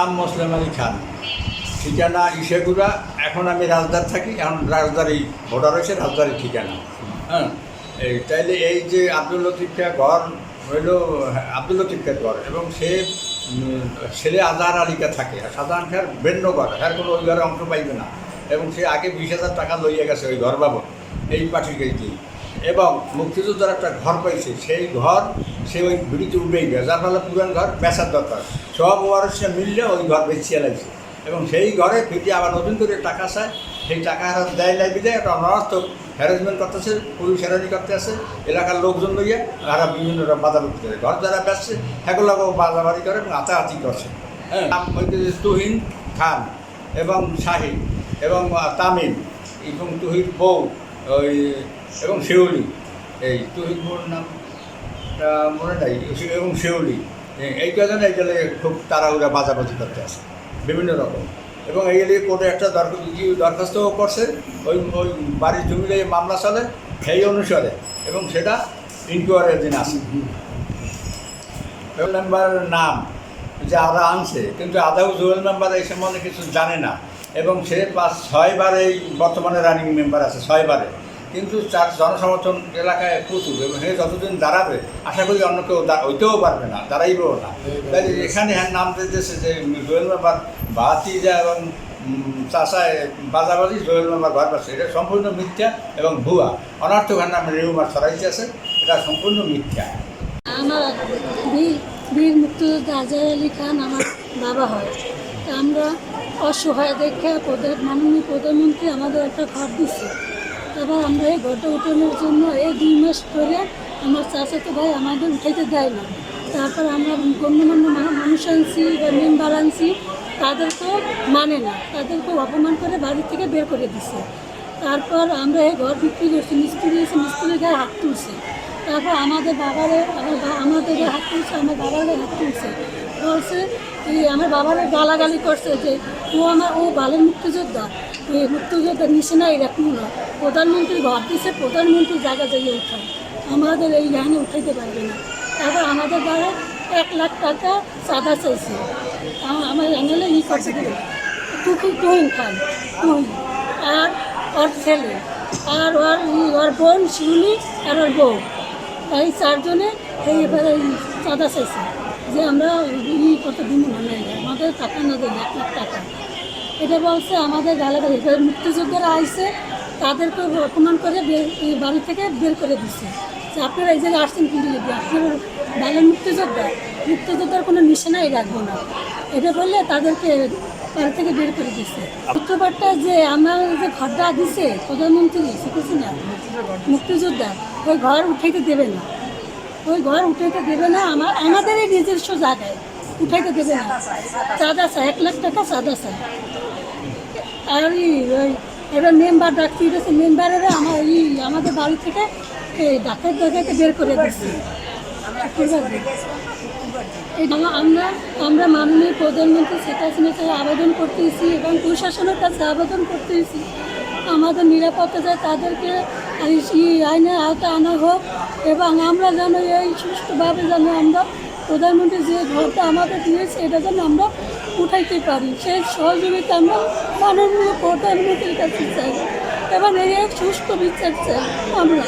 নাম মোসলেম আলী খান, ঠিকানা ইসেগুড়া। এখন আমি রাজদার থাকি, এখন রাজদারি ভোটার হয়েছে, রাজদারি ঠিকানা। হ্যাঁ, এই তাইলে এই যে আব্দুল লতিফের ঘর হইল আব্দুল লতিফের ঘর, এবং সে ছেলে আজহার আলীকা থাকে, আর সাধারণ খার ভিন্ন ঘর, হ্যার কোনো ওই ঘরে অংশ পাইবে না। এবং সে আগে 20,000 টাকা লইয়া গেছে ওই ঘর বাবদ, এই পার্টিকে দিয়ে। এবং মুক্তিযোদ্ধার একটা ঘর পাইছে, সেই ঘর সে ওই ভিড়িতে উঠেই গেছে, যার ফলে পুরান ঘর বেচার দরকার। সব ওয়ারসে মিললে ওই ঘর বেচিয়ে লাগছে, এবং সেই ঘরে ফিরে আবার নতুন করে টাকা চায়। সেই টাকা দেয় নাই বিদায় একটা অনার্থক হ্যারাসমেন্ট করতেছে, পুলিশ হ্যারানি করতে আছে, এলাকার লোকজন লইয়া তারা বিভিন্ন বাধাবিধি করে। ঘর যারা বেচছে সেগুলোকেও বাজাবাড়ি করে এবং আতাহাতি করছে। হ্যাঁ, নাম হইতেছে তুহিন খান এবং শাহিন এবং তামিম এবং তুহির বউ ওই এবং শেউলি। এই তুহির বউর নাম মনে নাই, এবং শেউলি। এই কজন এই গেলে খুব তাড়াহুড়া বাজাবাজি করতে আসে বিভিন্ন রকম। এবং এই গেলে কোর্টে একটা দরখাস্তও করছে, ওই ওই বাড়ির জমিতে মামলা চলে সেই অনুসারে, এবং সেটা ইনকোয়ারির দিন আসে। জুয়েল মেম্বারের নাম যে আদা আনছে, কিন্তু আদাও জুয়েল মেম্বার এই সম্বন্ধে কিছু জানে না, এবং সে 5-6 বার এই বর্তমানে রানিং মেম্বার আছে, 6 বারে। কিন্তু তার জনসমর্থন এলাকায় প্রচুর, এবং সে যতদিন দাঁড়াবে আশা করি অন্য কেউ হইতেও পারবে না, দাঁড়াইবেও না। তাই এখানে হ্যাঁ নাম দিতেছে যে জুয়েল মেম্বার ভাতিজা এবং চাষায় বাজাবাজি জুয়েল মেম্বার ঘর পাচ্ছে, এটা সম্পূর্ণ মিথ্যা এবং ভুয়া, অনর্থক নামে রিউমার ছড়াইতে আছে, এটা সম্পূর্ণ মিথ্যা। আমার বীর মুক্তিযোদ্ধা আজহার আলী খান আমার বাবা হয়। তা আমরা অসহায় দেখে মাননীয় প্রধানমন্ত্রী আমাদের একটা ঘর দিচ্ছে। তারপর আমরা এই ঘরটা উঠানোর জন্য এই 2 মাস ধরে আমার চাচাতো ভাই আমাদের উঠাইতে দেয় না। তারপর আমরা গণ্যমান্য মানুষ আনছি বা মেম্বার আনছি, তাদেরকেও মানে না, তাদেরকেও অপমান করে বাড়ি থেকে বের করে দিছে। তারপর আমরা এই ঘর বিক্রি করছি, মিস্ত্রির গায়ে হাত তুলছে। তারপর আমাদের আমাদের হাত তুলছে, আমার বাবার হাত তুলছে, বলছে আমার বাবারে গালাগালি করছে যে ও ভালো মুক্তিযোদ্ধা, এই মুক্তিযোদ্ধা নিশানাই রাখুন না, প্রধানমন্ত্রী ঘর দিচ্ছে, প্রধানমন্ত্রী জায়গা জায়গায় উঠায়, আমাদের এই লাইনে উঠাইতে পারবে না। তারপর আমাদের দ্বারা 1 লাখ টাকা চাঁদা চাইছে। আমার এমএলএ করছে তুহিন খান, তুহিন আর ওর ছেলে আর ওর বোন শিউলি আর ওর বউ, এই 4 জনে এবারে চাঁদা চাইছে যে আমরা কত দিন মানে আমাদের টাকা না দেন, 1 লাখ টাকা। এটা বলছে আমাদের গালাগালি। মুক্তিযোদ্ধারা আইসে, তাদেরকে অপমান করে বাড়ি থেকে বের করে দিচ্ছে যে আপনারা এই জায়গায় আসছেন কিন্তু আপনার ভালো মুক্তিযোদ্ধার কোনো নিশানাই রাখবো না, এটা বললে তাদেরকে বাড়ি থেকে বের করে দিচ্ছে। সূত্রপাতটা যে আমার যে ঘরটা দিছে প্রধানমন্ত্রী শিখেছি না মুক্তিযোদ্ধা, ওই ঘর উঠাইতে দেবে না, ওই ঘর উঠাইতে দেবে না, আমাদের এই নিজস্ব জায়গায় উঠাইতে দেবে না। চাঁদা চায়, 1 লাখ টাকা চাঁদা চায়। আর এবার মেম্বার ডাকতে দিয়েছে, মেম্বারেরা আমাদের বাড়ি থেকে এই ডাকাইতে বের করে দিচ্ছে। আমরা মাননীয় প্রধানমন্ত্রী শেখ হাসিনার কাছে আবেদন করতেছি এবং প্রশাসনের কাছে আবেদন করতেছি আমাদের নিরাপত্তা যায়, তাদেরকে আইনের আওতায় আনা হোক, এবং আমরা যেন এই সুষ্ঠুভাবে যেন আমরা প্রধানমন্ত্রী যে ঘরটা আমাদের দিয়েছে এটা যেন আমরা উঠাইতে পারি, সেই সহযোগিতা আমরা মাননীয় প্রধানমন্ত্রীর কাছে চাই, এবং এই সুষ্ঠু বিচার চাই আমরা।